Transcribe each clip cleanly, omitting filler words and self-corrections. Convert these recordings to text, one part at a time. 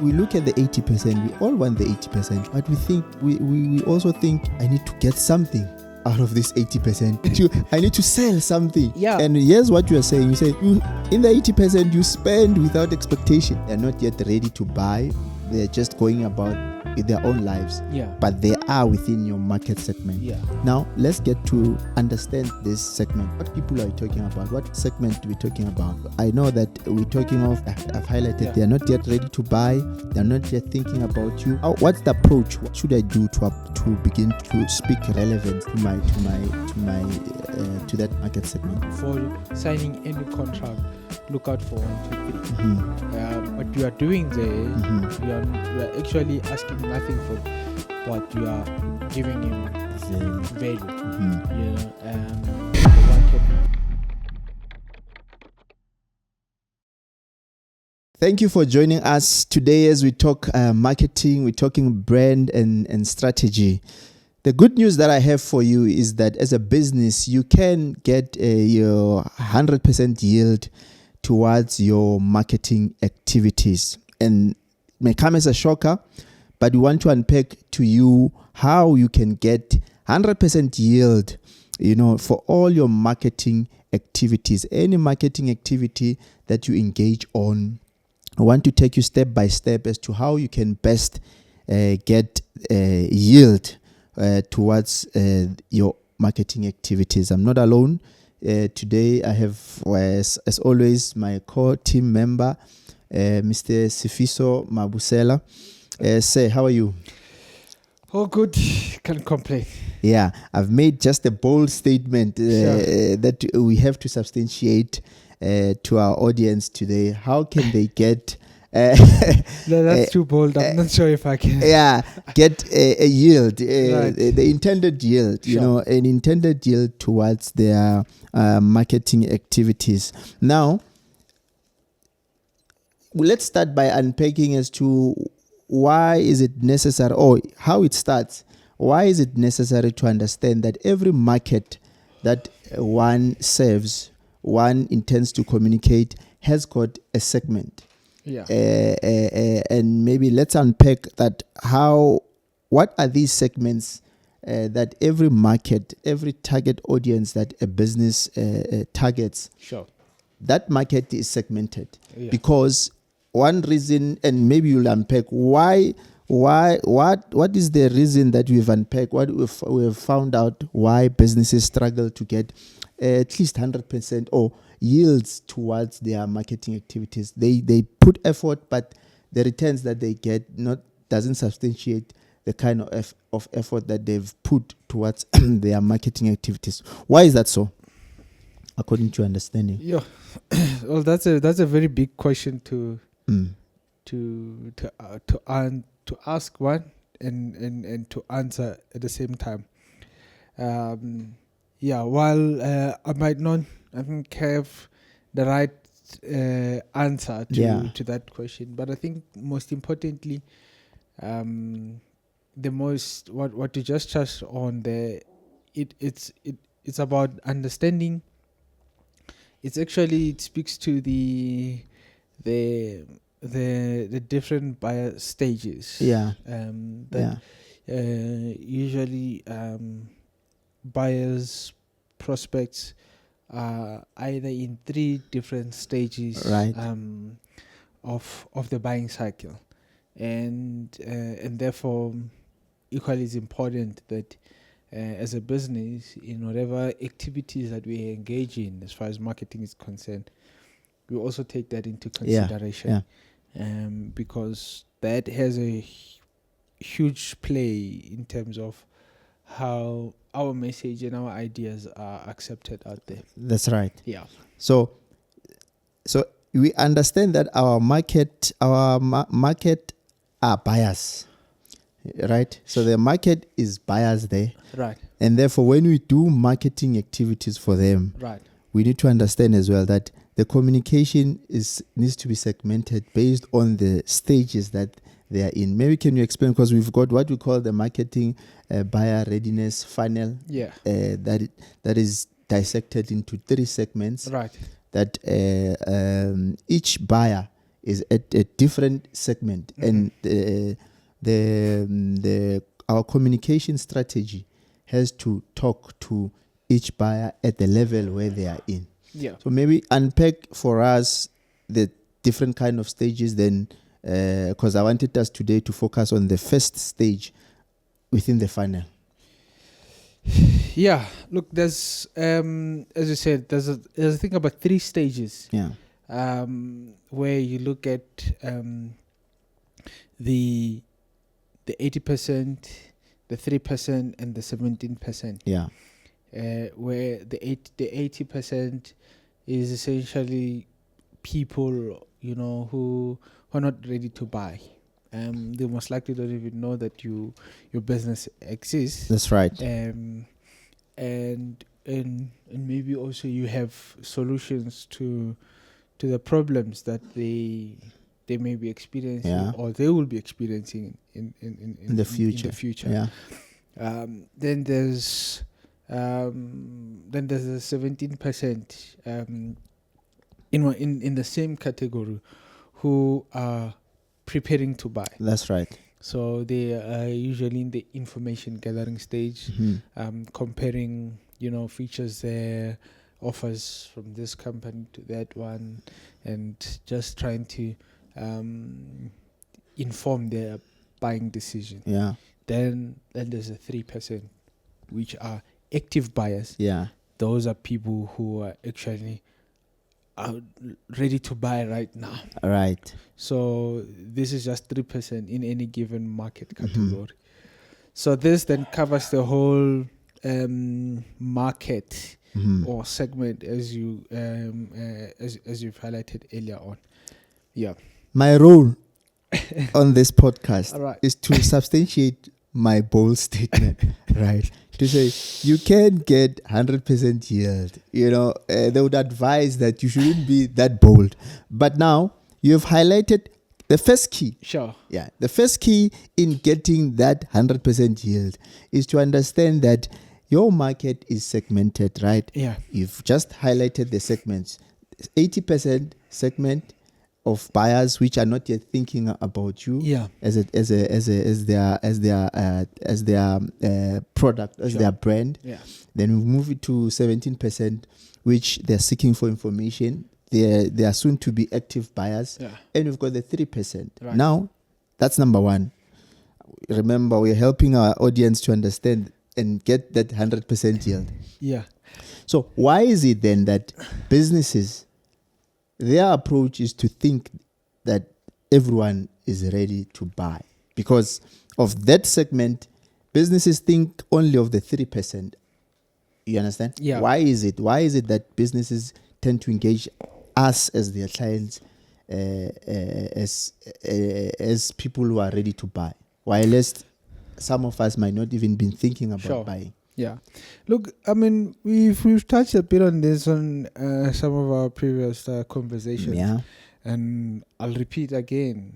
We look at the 80%, we all want the 80%, but we also think I need to get something out of this 80%. I need to sell something. Yeah. And here's what you are saying. You say in the 80% you spend without expectation. They're not yet ready to buy. They're just going about their own lives. Yeah. But they are within your market segment. Yeah. Now let's get to understand this segment. What people are we talking about? What segment are we talking about? I know that we're talking of, I've highlighted, they're not yet ready to buy. They're not yet thinking about you. What's the approach? What should I do to begin to speak relevance to that market segment? For signing any contract, look out for 1, 2, 3. What you are doing there, you are actually asking nothing for, but you are giving him value. Thank you for joining us today as we talk marketing, we're talking brand and strategy. The good news that I have for you is that as a business, you can get your 100% yield towards your marketing activities. And it may come as a shocker, but we want to unpack to you how you can get 100% yield, for all your marketing activities, any marketing activity that you engage on. I want to take you step by step as to how you can best get yield towards your marketing activities. I'm not alone. Today I have, as always, my core team member, Mr. Sifiso Mabusela. Sir, how are you? Oh, good. Can't complain. Yeah, I've made just a bold statement that we have to substantiate to our audience today. How can they get No, that's too bold. I'm not sure if I can. Get a yield, Right. the intended yield, an intended yield towards their marketing activities. Now, let's start by unpacking as to why is it necessary, or how it starts. Why is it necessary to understand that every market that one serves, one intends to communicate, has got a segment? Yeah. And maybe let's unpack that. What are these segments that every market, every target audience that a business targets? Sure. That market is segmented. Yeah. Because one reason, and maybe you'll unpack what is the reason that we've unpacked, what we've found out why businesses struggle to get at least 100% or yields towards their marketing activities. They put effort, but the returns that they get doesn't substantiate the kind of effort that they've put towards their marketing activities. Why is that so, according to your understanding? Yeah. Well, that's a very big question to ask one and to answer at the same time. While I might not, I think, have the right answer to that question, but I think most importantly, what you just touched on there, it's about understanding. It speaks to the different buyer stages. Usually buyers, prospects are either in 3 different stages, right, of the buying cycle, and therefore equally is important that as a business, in whatever activities that we engage in as far as marketing is concerned, we also take that into consideration. Because that has a huge play in terms of how our message and our ideas are accepted out there. That's right. Yeah. So we understand that our market are buyers, right? So the market is buyers there, right? And therefore, when we do marketing activities for them, right, we need to understand as well that the communication needs to be segmented based on the stages that they are in. Maybe can you explain, because we've got what we call the marketing buyer readiness funnel. That is dissected into 3 segments. Right. That each buyer is at a different segment, and our communication strategy has to talk to each buyer at the level where they are in. Yeah. So maybe unpack for us the different kind of stages then, because I wanted us today to focus on the first stage within the funnel. Yeah. Look, there's as you said, there's a thing about 3 stages. Yeah. Where you look at the 80%, the 3%, and the 17%. Yeah. Where the 80% is essentially people, who are not ready to buy. They most likely don't even know that your business exists. That's right. And maybe also you have solutions to the problems that they may be experiencing, or they will be experiencing in the future. Yeah. Then there's the 17% in the same category who are preparing to buy. That's right. So they are usually in the information gathering stage, comparing, features there, offers from this company to that one, and just trying to inform their buying decision. Yeah. Then there's a 3%, which are active buyers. Yeah. Those are people who are actually ready to buy right now. Right. So this is just 3% in any given market category. So this then covers the whole market or segment, as you as you've highlighted earlier on. Yeah. My role on this podcast Right. is to substantiate my bold statement, right? To say you can get 100% yield. They would advise that you shouldn't be that bold. But now you've highlighted the first key. Sure. Yeah. The first key in getting that 100% yield is to understand that your market is segmented, right? Yeah. You've just highlighted the segments. 80% segment of buyers which are not yet thinking about you as their product, as their brand. Yeah. Then we move it to 17%, which they're seeking for information. They are soon to be active buyers. Yeah. And we've got the 3%. Right. Now, that's number one. Remember, we're helping our audience to understand and get that 100% yield. Yeah. So why is it then that businesses, their approach is to think that everyone is ready to buy? Because of that segment, businesses think only of the 3%. You understand? Yeah. Why is it? Why is it that businesses tend to engage us as their clients as people who are ready to buy, while some of us might not even been thinking about buying? Yeah. Look, I mean, we've touched a bit on this on some of our previous conversations. Yeah. And I'll repeat again.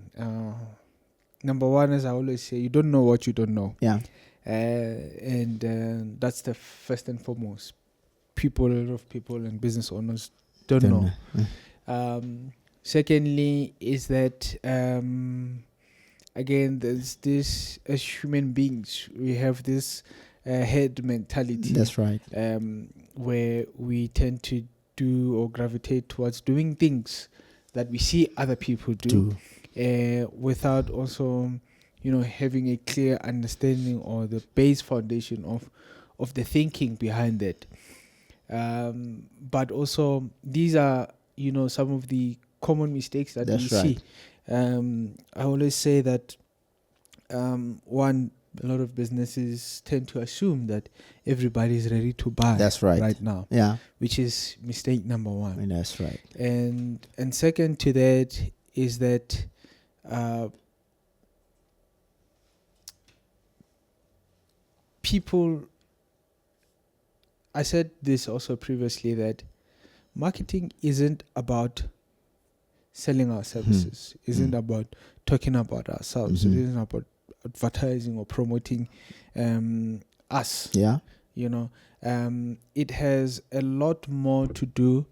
Number one, as I always say, you don't know what you don't know. Yeah. And that's the first and foremost. A lot of people and business owners don't know. Secondly, is that again, there's this, as human beings, we have this head mentality. That's right. Where we tend to do or gravitate towards doing things that we see other people do. Without also, having a clear understanding or the base foundation of the thinking behind that. But also, these are, some of the common mistakes that we see. I always say that, one, a lot of businesses tend to assume that everybody is ready to buy. That's right. Right now. Yeah. Which is mistake number one. And that's right. And second to that is that people, I said this also previously, that marketing isn't about selling our services, isn't about talking about ourselves, it isn't about advertising or promoting us. Yeah. It has a lot more to do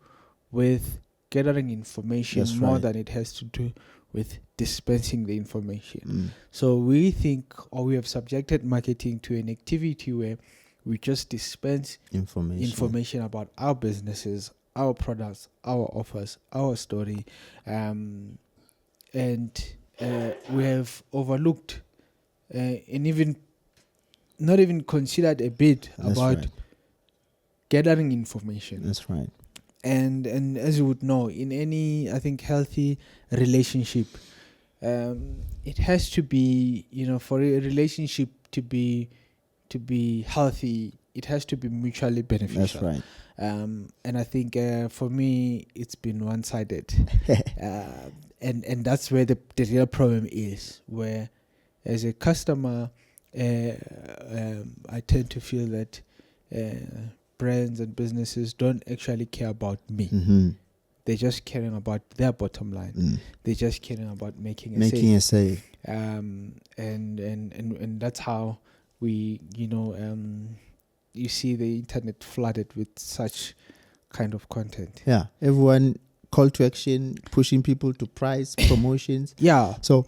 with gathering information than it has to do with dispensing the information. Mm. So we think, or we have subjected marketing to an activity where we just dispense information about our businesses, our products, our offers, our story, and we have overlooked and even not even considered a bit That's about right. gathering information. That's right. And as you would know, in any, I think, healthy relationship, it has to be, for a relationship to be healthy, it has to be mutually beneficial. That's right. And I think for me, it's been one-sided, and that's where the real problem is. Where, as a customer, I tend to feel that brands and businesses don't actually care about me. Mm-hmm. They're just caring about their bottom line. Mm. They're just caring about making a sale. And that's how we, you see the internet flooded with such kind of content. Yeah, everyone call to action, pushing people to price promotions. Yeah. So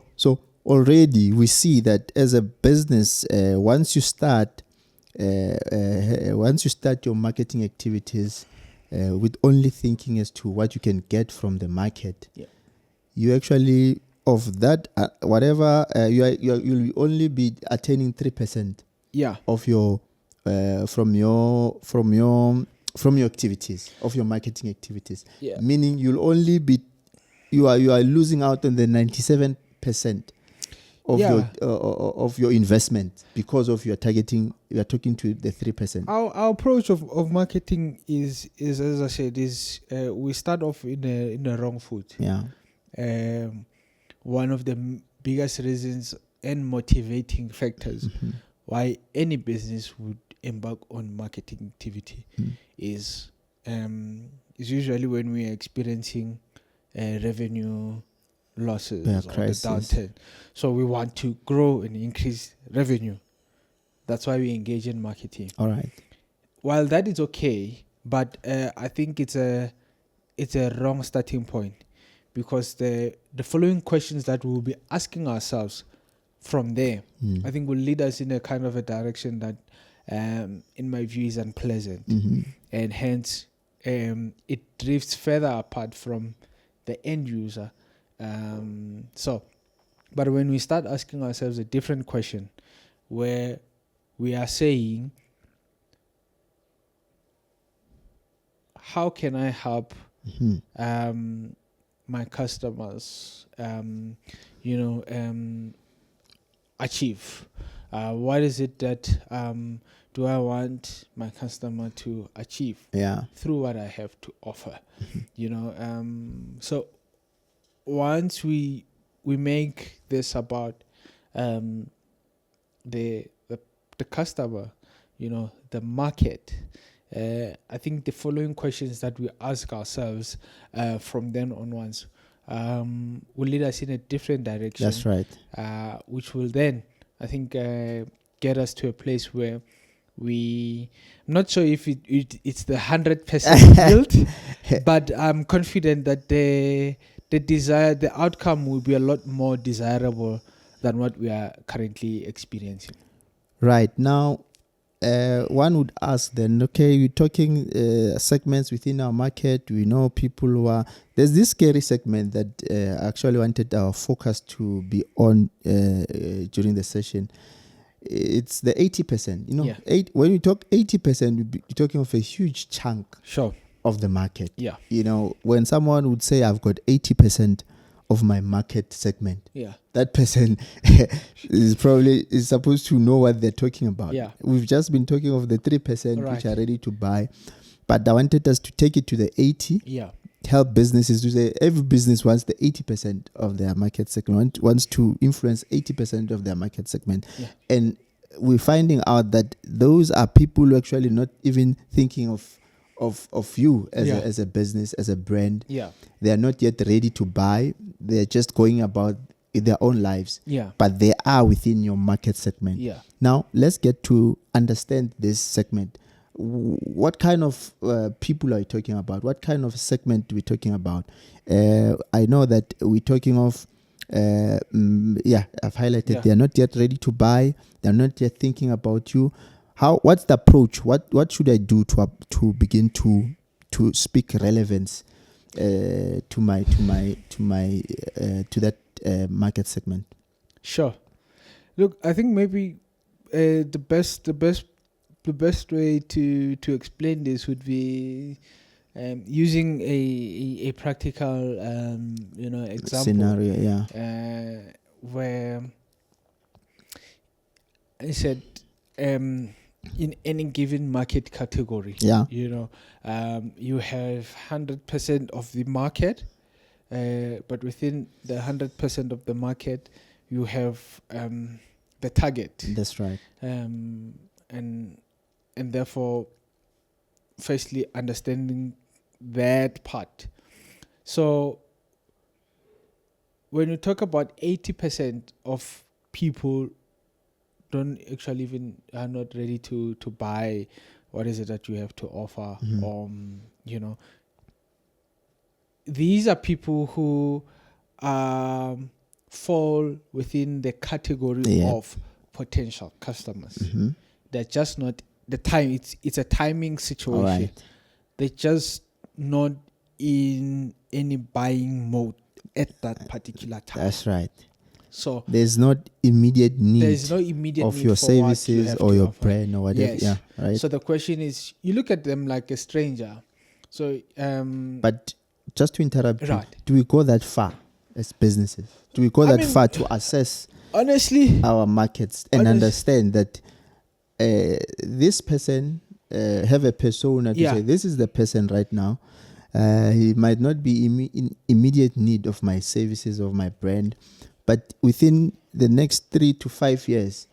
already we see that as a business, once you start your marketing activities with only thinking as to what you can get from the market, you actually of that whatever you'll only be attaining 3% of your from your activities, of your marketing activities. Meaning you are losing out on the 97% of your investment because of you are talking to the 3%. Our approach of marketing is as I said, we start off in the wrong foot. One of the biggest reasons and motivating factors why any business would embark on marketing activity is usually when we are experiencing revenue losses or the downturn. So we want to grow and increase revenue. That's why we engage in marketing. All right. While that is okay, but I think it's a wrong starting point, because the following questions that we'll be asking ourselves from there, I think will lead us in a kind of a direction that, in my view, is unpleasant. And hence, it drifts further apart from the end user. But when we start asking ourselves a different question, where we are saying, how can I help my customers, achieve? What is it that do I want my customer to achieve through what I have to offer? So once we make this about the customer, the market, I think the following questions that we ask ourselves from then onwards will lead us in a different direction. That's right. Which will then, I think, get us to a place where I'm not sure if it's the 100% yield, but I'm confident that the outcome will be a lot more desirable than what we are currently experiencing. Right. Now, one would ask then, okay, we're talking segments within our market. We know people who are... There's this scary segment that I actually wanted our focus to be on during the session. It's the 80%. When we talk 80%, you're talking of a huge chunk of the market. When someone would say, I've got 80% of my market segment, that person is supposed to know what they're talking about. We've just been talking of the 3% which are ready to buy, but I wanted us to take it to the 80. Help businesses to say every business wants the 80% of their market segment, wants to influence 80% of their market segment. And we're finding out that those are people who actually not even thinking of you as a business, as a brand. They are not yet ready to buy. They're just going about their own lives. But they are within your market segment. Now, let's get to understand this segment. What kind of people are you talking about? What kind of segment are we talking about? I know that we're talking of I've highlighted Yeah. they are not yet ready to buy. They're not yet thinking about you. What's the approach? What should I do to begin to speak relevance to that market segment? Sure. Look, I think maybe the best way to explain this would be using a practical example Scenario, yeah. where I said in any given market category, Yeah. you have 100% of the market, but within the 100% of the market, you have the target. That's right. And therefore, firstly, understanding that part. So when you talk about 80% of people don't actually are not ready to buy what is it that you have to offer, these are people who fall within the category of potential customers. They're just not the time. It's a timing situation. Right. They're just not in any buying mode at that particular time. That's right. So there's not immediate need. There's no immediate of need your for services or your offer. brand or whatever. Yes. Yeah. Right. So the question is, you look at them like a stranger. So but just to interrupt right. you, do we go that far as businesses? Do we go that far to assess honestly our markets and understand that this person have a persona to say this is the person right now. He might not be in immediate need of my services, of my brand, but within the next 3 to 5 years,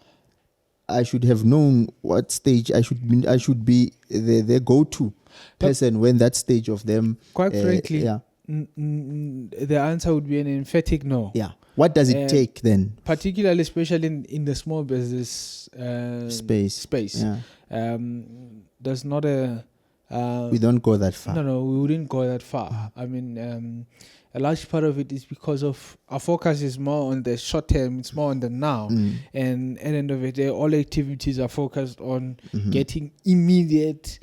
I should have known what stage I should be the go-to person when that stage of them. Quite frankly, the answer would be an emphatic no. Yeah. What does it take then? Particularly, especially in the small business space. Yeah. There's not a... we don't go that far. No, we wouldn't go that far. I mean, a large part of it is because of our focus is more on the short term. It's more on the now. And at the end of the day, all activities are focused on getting immediate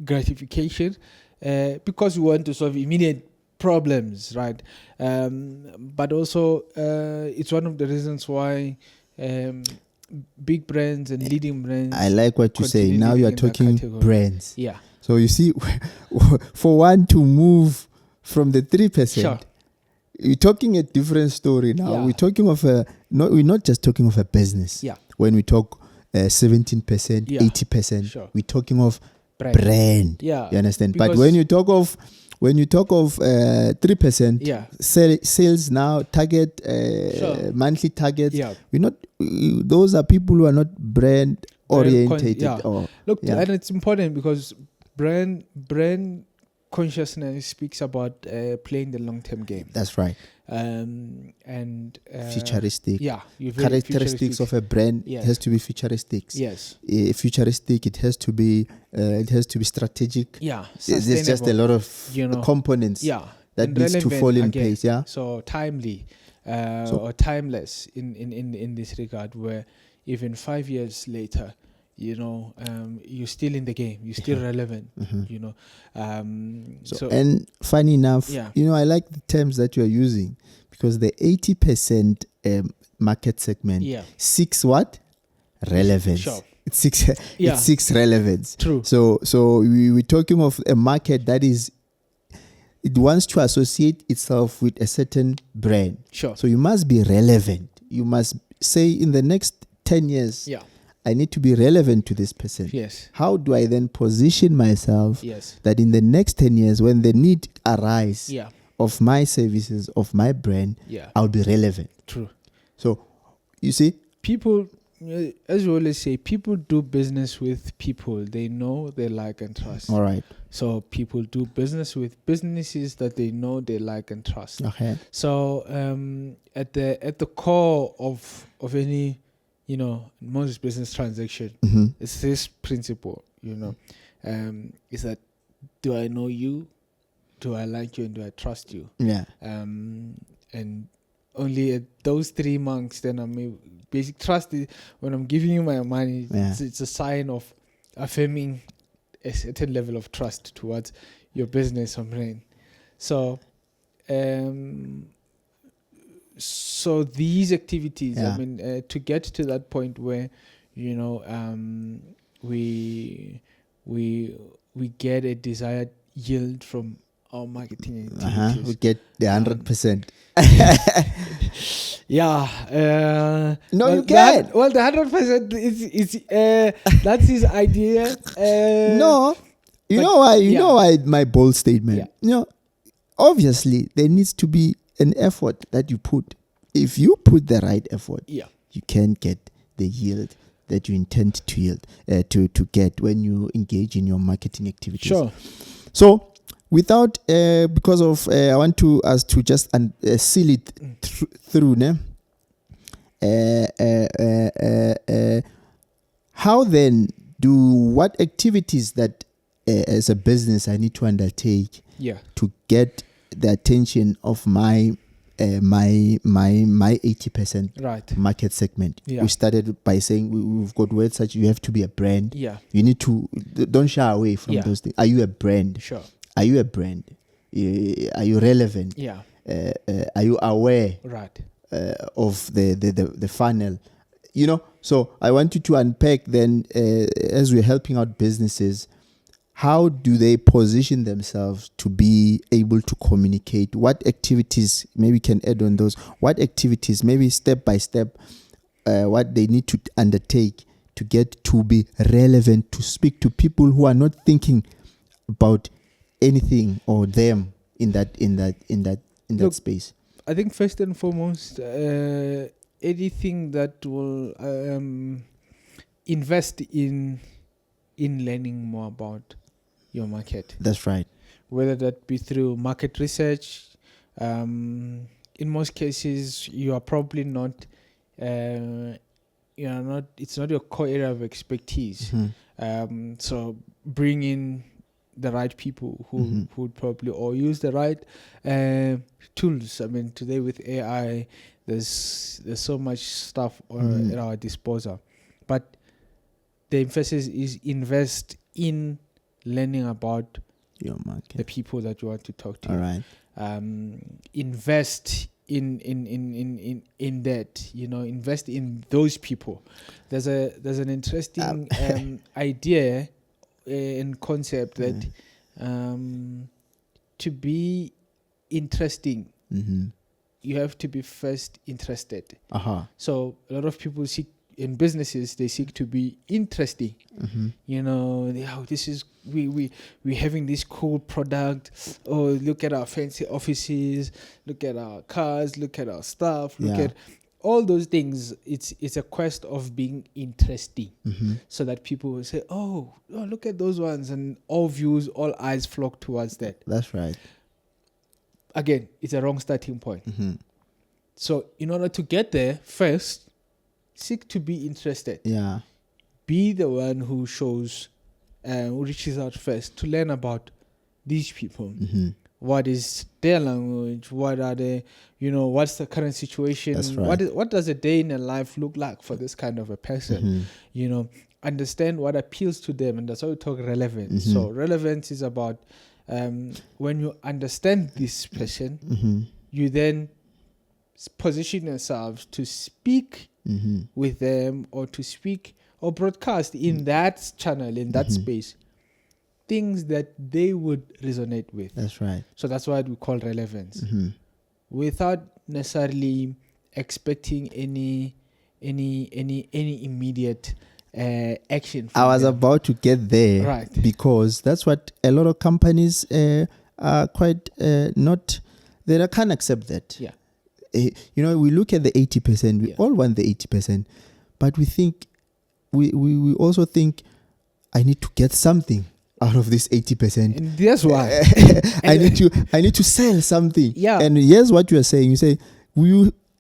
gratification because we want to solve immediate problems, right? But also, it's one of the reasons why big brands and leading brands. I like what you say. Now you are talking brands. Yeah. So you see, for one to move from the 3%, we're talking a different story now. We're talking of we're not just talking of a business. Yeah. When we talk 17%, 80%, we're talking of brand. Yeah. You understand? Because but when you talk of 3%, sales now target, monthly targets. We're not. Those are people who are not brand orientated. Look, and it's important because brand consciousness speaks about playing the long-term game. That's right. And futuristic. Characteristics of a brand has to be futuristic. Yes. Futuristic. It has to be strategic. Yeah. There's just a lot of components. That needs to fall in place. Yeah. So timely, or timeless in this regard, where even 5 years later, you're still in the game, you're still relevant. So and funny enough, I like the terms that you're using, because the 80% market segment seeks what? Relevance. Sure. It seeks relevance. True. So we're talking of a market that is, it wants to associate itself with a certain brand. Sure. So you must be relevant. You must say, in the next 10 years, I need to be relevant to this person. Yes. How do I then position myself that in the next 10 years, when the need arises of my services, of my brand, I'll be relevant? True. So, you see? People, as you always say, people do business with people they know, they like, and trust. All right. So people do business with businesses that they know, they like, and trust. Okay. So at the core of any most business transaction, it's this principle. Is that, do I know you? do I like you and do I trust you? Yeah. And only at those 3 months, then I'm basic trust is when I'm giving you my money. Yeah. It's a sign of affirming a certain level of trust towards your business or brand. So, so these activities, Yeah. I mean, to get to that point where, you know, we get a desired yield from our marketing activities. We get the 100%. Yeah. No, well, you get. The 100% is that's his idea. No, you but- know why? You yeah. know why? My bold statement. Yeah. You know, obviously there needs to be an effort that you put. If you put the right effort, Yeah. you can get the yield that you intend to yield to get when you engage in your marketing activities. Sure. So, without because of I want us to just seal it through. How then what activities that as a business I need to undertake to get the attention of my 80% Right. market segment? Yeah. We started by saying we've got words such you have to be a brand. Yeah. You need to don't shy away from those things. Are you a brand? Sure. Are you a brand? Are you relevant? Yeah. Are you aware Right. of the funnel? You know, so I want you to unpack then as we're helping out businesses, how do they position themselves to be able to communicate? What activities, maybe can add on those, what activities, maybe step by step, what they need to undertake to get to be relevant, to speak to people who are not thinking about anything or them in that Look, space. I think first and foremost, anything that will invest in learning more about your market. That's right. Whether that be through market research, in most cases you are probably not, it's not your core area of expertise. Mm-hmm. So bring in the right people who would probably, or use the right tools. I mean, today with AI, there's so much stuff at our disposal, but the emphasis is invest in learning about your market, the people that you want to talk to. All right. Invest in that, invest in those people. There's an interesting idea and concept that to be interesting, you have to be first interested. So a lot of people seek in businesses, they seek to be interesting. This is we're having this cool product. Oh, look at our fancy offices, look at our cars, look at our stuff, look at all those things. It's a quest of being interesting, so that people will say, oh, look at those ones, and all eyes flock towards that. That's right. Again, it's a wrong starting point. So in order to get there, first seek to be interested. Yeah. Be the one who shows, who reaches out first to learn about these people. What is their language? What are they? What's the current situation? That's right. What does a day in a life look like for this kind of a person? Understand what appeals to them, and that's why we talk relevance. So relevance is about when you understand this person, you then position yourself to speak with them, or to speak or broadcast in that channel, in that space, things that they would resonate with. That's right. So that's what we call relevance, without necessarily expecting any immediate action. I was about to get there, right? Because that's what a lot of companies are quite not. They can't accept that. Yeah. We look at the 80%. We all want the 80%, but we think we also think I need to get something out of this 80%. And that's why I need to sell something. Yeah. And here's what you are saying. You say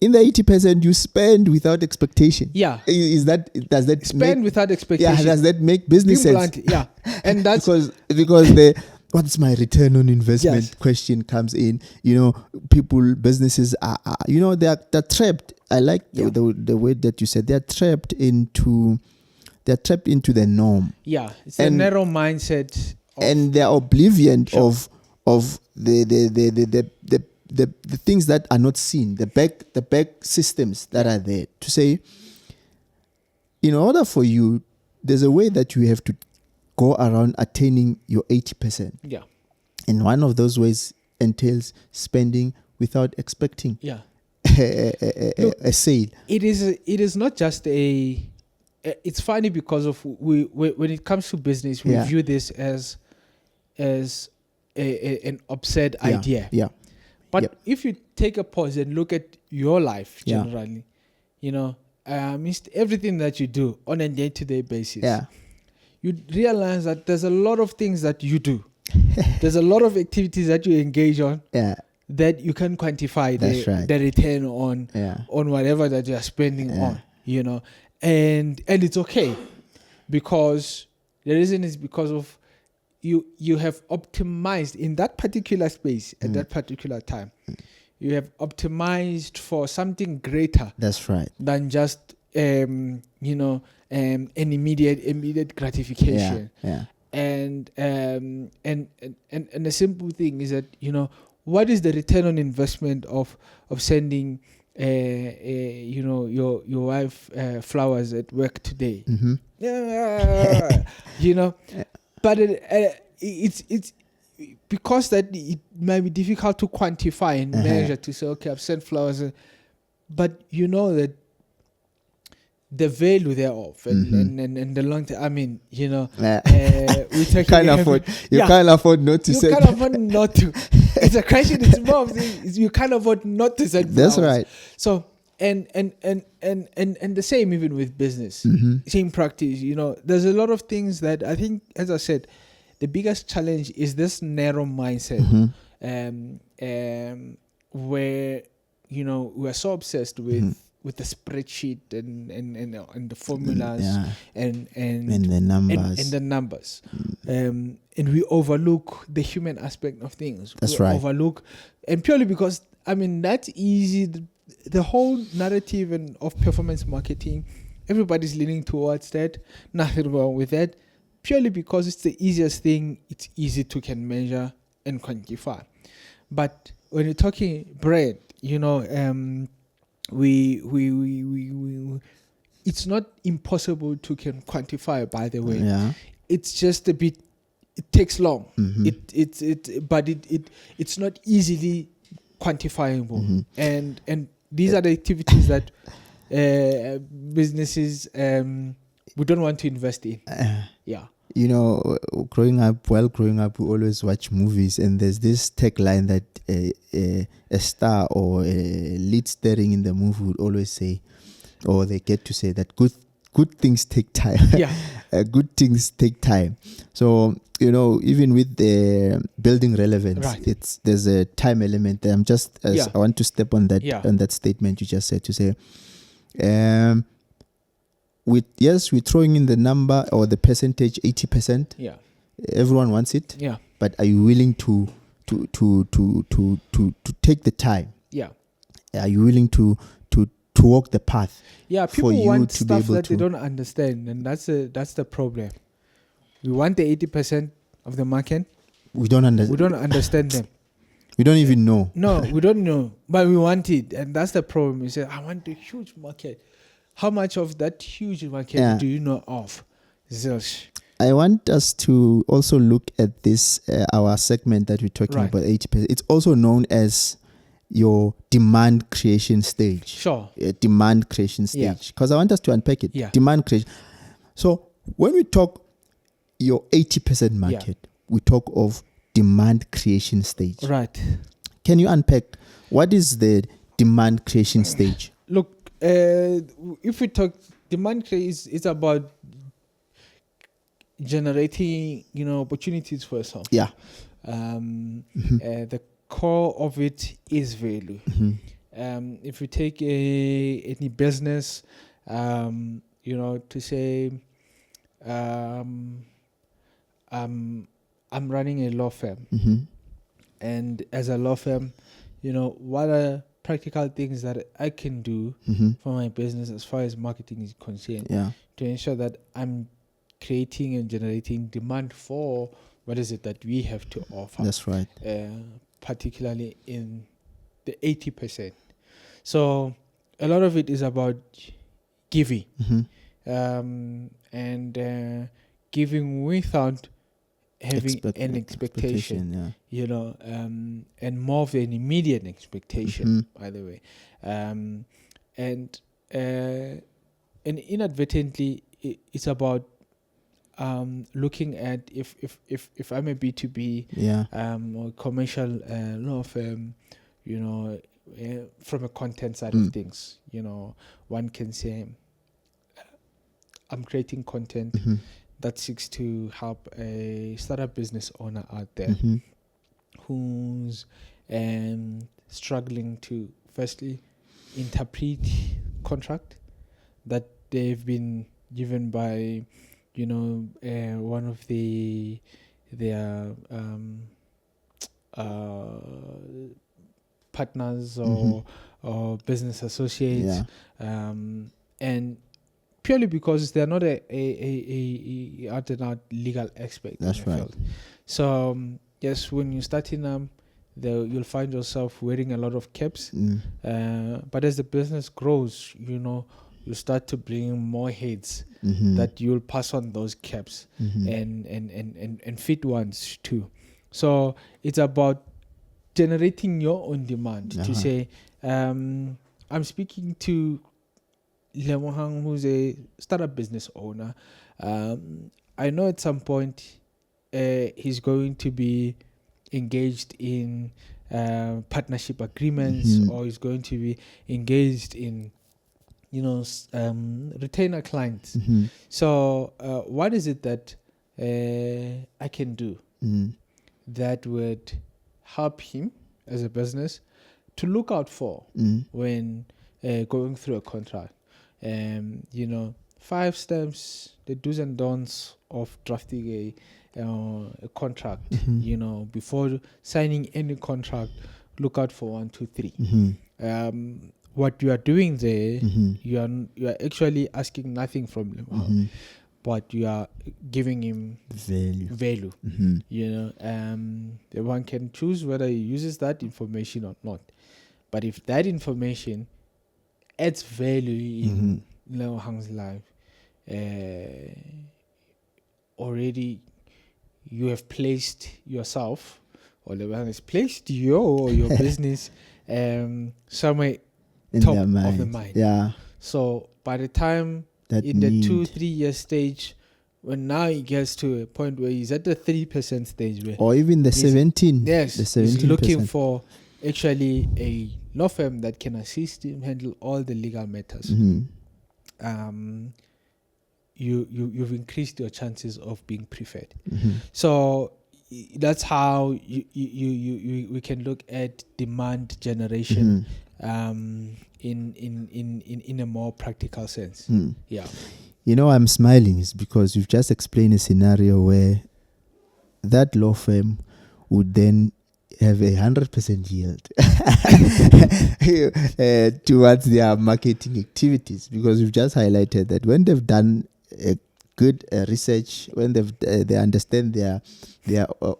in the 80% you spend without expectation. Yeah. Does that spend without expectation? Yeah. Does that make business sense? Yeah. And that's because what's my return on investment Yes. question comes in. Businesses are they're trapped. I like Yeah. the way that you said they're trapped into the norm, Yeah, it's And- a narrow mindset. and they're oblivion Sure. of the things that are not seen, the back systems that are there to say, in order for you, there's a way that you have to go around attaining your 80%. Yeah. And one of those ways entails spending without expecting Yeah. a sale. It is not just it's funny because of when it comes to business, we Yeah. view this as an absurd idea. Yeah. But Yep. if you take a pause and look at your life Yeah. generally, everything that you do on a day-to-day basis, Yeah. you realize that there's a lot of things that you do. There's a lot of activities that you engage on Yeah. that you can quantify That's right. the return on Yeah. whatever that you are spending Yeah. on, and it's okay, because the reason is because of you have optimized in that particular space at that particular time. You have optimized for something greater That's right. than just an immediate gratification. Yeah. And the simple thing is that what is the return on investment of sending your wife flowers at work today? Mm-hmm. But it's because that it might be difficult to quantify and measure, to say, okay, I've sent flowers, but you know that the value thereof and the long term. I mean, we can't afford not to you send. can't afford not to. It's a question. It's more of you can't afford not to send flowers. That's right. So and the same even with business, same practice. There's a lot of things that I think, as I said, the biggest challenge is this narrow mindset, where we're so obsessed with the spreadsheet and the formulas and the numbers and the numbers, and we overlook the human aspect of things. That's we right. Overlook, and purely because that's easy. The whole narrative of performance marketing, everybody's leaning towards that. Nothing wrong with that. Purely because it's the easiest thing. It's easy to can measure and quantify. But when you're talking brand, we it's not impossible to can quantify, by the way. Yeah. It's just a bit, it takes long. Mm-hmm. But it's not easily quantifiable. And these are the activities that businesses we don't want to invest in. Growing up, we always watch movies, and there's this tagline that a star or a lead starring in the movie would always say, or they get to say, that good things take time. Good things take time. So even with the building relevance, right, there's a time element there. I want to step on that on that statement you just said, to say, we're throwing in the number or the percentage, 80%. Yeah. Everyone wants it. Yeah. But are you willing to take the time? Yeah. Are you willing to walk the path? Yeah. for People you want to be stuff able that they to- don't understand, and that's the problem. We want the 80% of the market. We don't understand. We don't understand them. We don't even know. No, we don't know, but we want it, and that's the problem. You say, I want a huge market. How much of that huge market do you know of? Zilch. I want us to also look at this, our segment that we're talking Right. about, 80%. It's also known as your demand creation stage. Sure. Demand creation Yeah. stage. Because I want us to unpack it. Yeah. Demand creation. So when we talk your 80% market, we talk of demand creation stage. Right. Can you unpack what is the demand creation stage? Look, if we talk demand creation, it's about generating, opportunities for yourself. Yeah. The core of it is value. If you take any business, to say, I'm running a law firm, Mm-hmm. and as a law firm, what are practical things that I can do Mm-hmm. for my business as far as marketing is concerned Yeah, to ensure that I'm creating and generating demand for what is it that we have to offer, that's right. particularly in the 80%. So a lot of it is about giving, Mm-hmm. and giving without having an expectation, Yeah. and more of an immediate expectation, Mm-hmm. by the way. And inadvertently, it's about looking at if I'm a B2B Yeah. or commercial law firm, from a content side of things, one can say I'm creating content Mm-hmm. that seeks to help a startup business owner out there Mm-hmm. who's struggling to firstly interpret contract that they've been given by one of their uh, partners or business associates, and purely because they're not a out and out legal expert That's in the right. field. So yes, when you're starting you'll find yourself wearing a lot of caps. But as the business grows, you start to bring more heads that you'll pass on those caps and fit ones too. So it's about generating your own demand to say, I'm speaking to Lemohang, who's a startup business owner. I know at some point he's going to be engaged in partnership agreements, or he's going to be engaged in retainer clients. So what is it that I can do that would help him as a business to look out for when going through a contract? 5 steps, the do's and don'ts of drafting a contract. Before signing any contract, look out for 1, 2, 3. What you are doing there, you are actually asking nothing from him, but you are giving him value. The one can choose whether he uses that information or not. But if that information adds value in Leo Hang's life, already you have placed yourself, or Leo Hang has placed your business somewhere in top their mind. of the mind. Yeah. So by the time That in the 2-3 year stage, when now he gets to a point where he's at the 3% stage, where or even the 17. Yes, the 17%. He's looking for actually a law firm that can assist him handle all the legal matters. You've increased your chances of being preferred. So that's how we can look at demand generation in a more practical sense. Yeah. I'm smiling is because you've just explained a scenario where that law firm would then have 100% yield towards their marketing activities, because you've just highlighted that when they've done a good research, when they understand their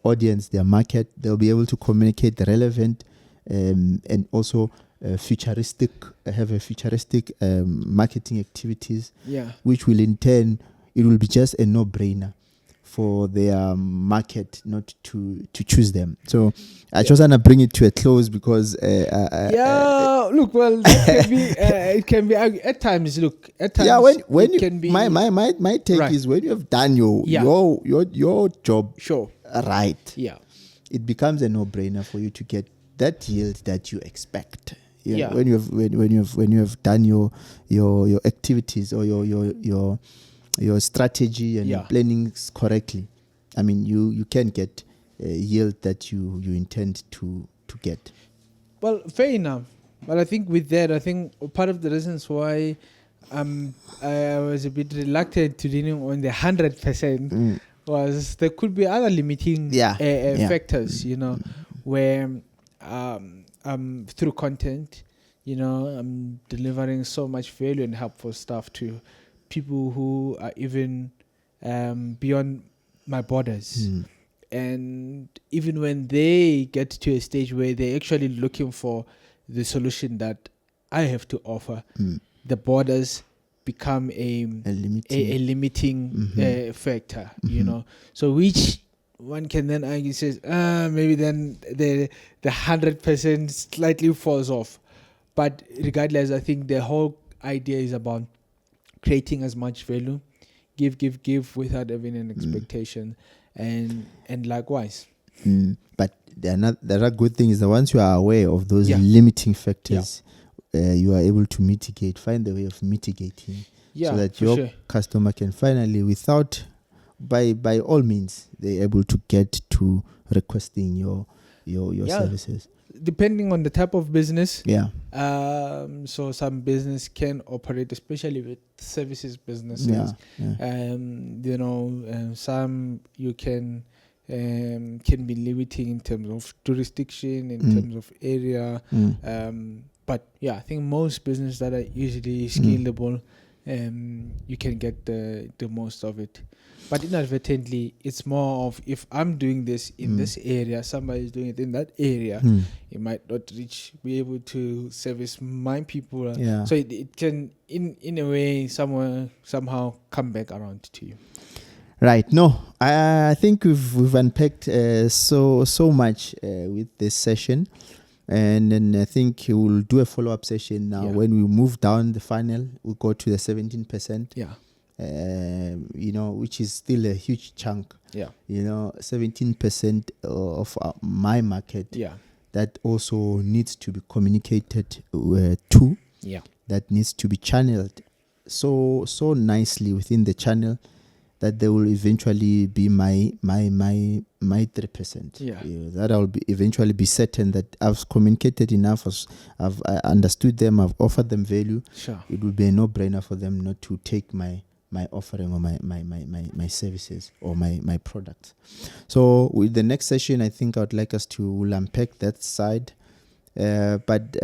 audience, their market, they'll be able to communicate the relevant and also futuristic marketing activities, which will in turn, it will be just a no-brainer for their market not to choose them. So I just want to bring it to a close because look, well, that can be, it can be at times. Look, at times, when it can be. My take is when you have done your job right, it becomes a no-brainer for you to get that yield that you expect. When you have done your activities or your strategy and your planning correctly, I mean you can get a yield that you intend to get. Well, fair enough. But I think with that, part of the reasons why I was a bit reluctant to leaning on the 100% was there could be other limiting factors, where through content, I'm delivering so much value and helpful stuff to people who are even beyond my borders. And even when they get to a stage where they're actually looking for the solution that I have to offer, the borders become a limiting factor, So which one can then argue says, maybe then the 100% slightly falls off. But regardless, I think the whole idea is about creating as much value, give without having an expectation, and likewise. But there are good things. The once you are aware of those limiting factors, you are able to find a way of mitigating, so that your customer can finally, by all means, they're able to get to requesting your services. Depending on the type of business. So some business can operate, especially with services businesses. Some you can be limiting in terms of jurisdiction, in terms of area. But I think most businesses that are usually scalable, you can get the most of it. But inadvertently, it's more of, if I'm doing this in this area, somebody is doing it in that area, it might not be able to service my people. So it can, in a way, somehow come back around to you. Right. No, I think we've unpacked so much with this session. And then I think we'll do a follow-up session now. When we move down the funnel, we'll go to the 17%. Which is still a huge chunk. 17% of my market. That also needs to be communicated to. That needs to be channeled so nicely within the channel that they will eventually be my 3%. That I'll eventually be certain that I've communicated enough, I've understood them, I've offered them value. It will be a no-brainer for them not to take my offering or my services or my products. So with the next session, I think I would like us to unpack that side. But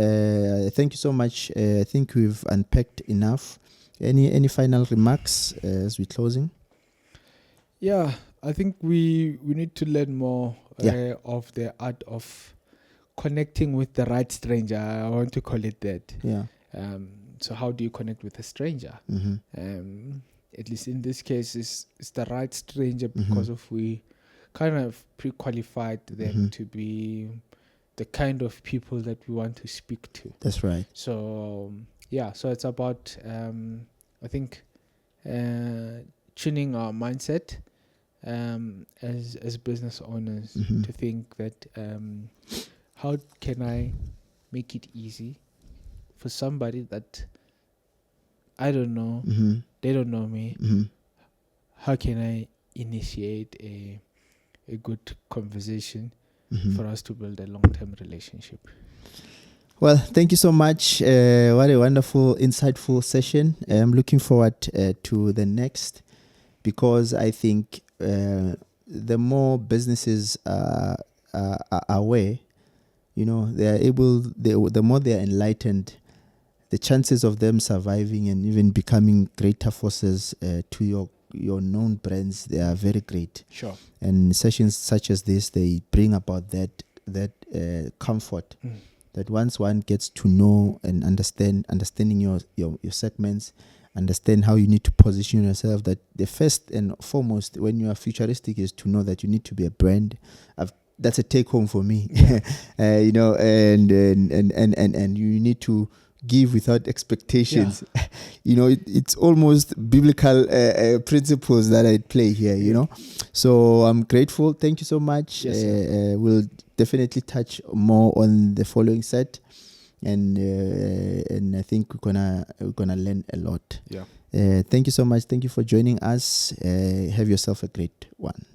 thank you so much. I think we've unpacked enough. Any final remarks as we're closing? I think we need to learn more of the art of connecting with the right stranger. I want to call it that. So how do you connect with a stranger? At least in this case, it's the right stranger because of we kind of pre-qualified them to be the kind of people that we want to speak to. That's right. So so it's about I think tuning our mindset as business owners to think that how can I make it easy for somebody that I don't know, they don't know me. How can I initiate a good conversation for us to build a long-term relationship? Well, thank you so much. What a wonderful, insightful session. I'm looking forward to the next, because I think the more businesses are aware, they are able, the more they are enlightened, the chances of them surviving and even becoming greater forces to your known brands, they are very great. And sessions such as this, they bring about that comfort. That once one gets to know and understanding your segments, understand how you need to position yourself, that the first and foremost when you are futuristic is to know that you need to be a brand. That's a take home for me. And you need to give without expectations. It's almost biblical principles that I play here, So I'm grateful. Thank you so much. We'll definitely touch more on the following set, and I think we're gonna learn a lot. Thank you so much. Thank you for joining us. Have yourself a great one.